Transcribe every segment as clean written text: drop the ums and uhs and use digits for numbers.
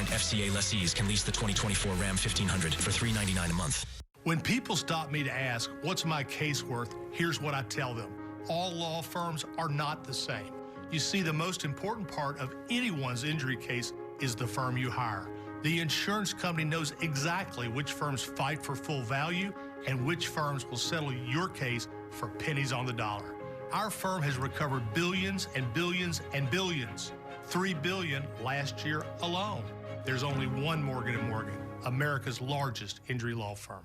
FCA lessees can lease the 2024 Ram 1500 for $399 a month. When people stop me to ask, what's my case worth, here's what I tell them. All law firms are not the same. You see, the most important part of anyone's injury case is the firm you hire. The insurance company knows exactly which firms fight for full value and which firms will settle your case for pennies on the dollar. Our firm has recovered billions and billions and billions. $3 billion last year alone. There's only one Morgan & Morgan, America's largest injury law firm.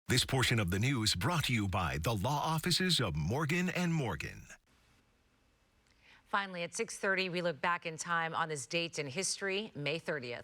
This portion of the news brought to you by the law offices of Morgan & Morgan. Finally, at 6:30, we look back in time on this date in history, May 30th.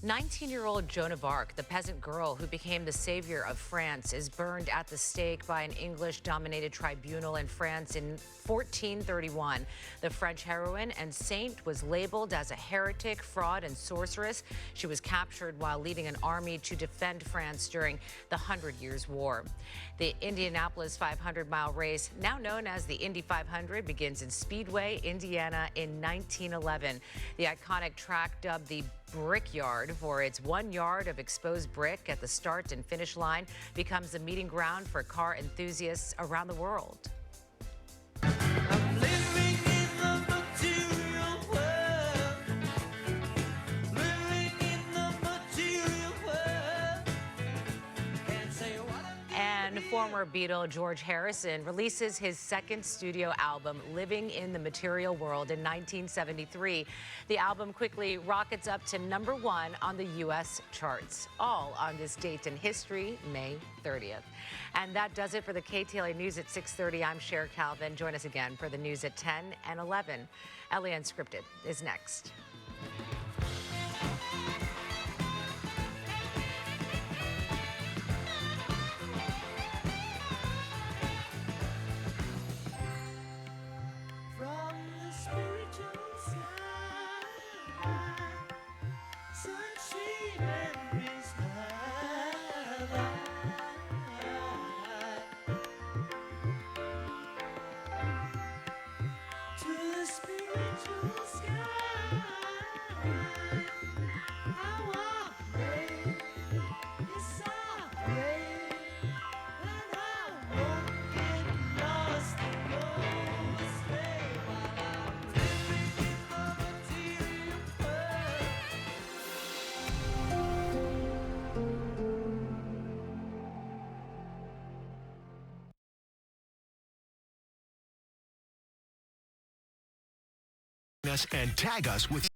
19-year-old Joan of Arc, the peasant girl who became the savior of France, is burned at the stake by an English-dominated tribunal in France in 1431. The French heroine and saint was labeled as a heretic, fraud, and sorceress. She was captured while leading an army to defend France during the 100 Years' War. The Indianapolis 500-mile race, now known as the Indy 500, begins in Speedway, Indiana in 1911. The iconic track, dubbed the Brickyard for its 1 yard of exposed brick at the start and finish line, becomes a meeting ground for car enthusiasts around the world. Former Beatle George Harrison releases his second studio album, Living in the Material World, in 1973. The album quickly rockets up to #1 on the U.S. charts, all on this date in history, May 30th. And that does it for the KTLA News at 6:30. I'm Cher Calvin. Join us again for the news at 10 and 11. LA Unscripted is next. Us and tag us with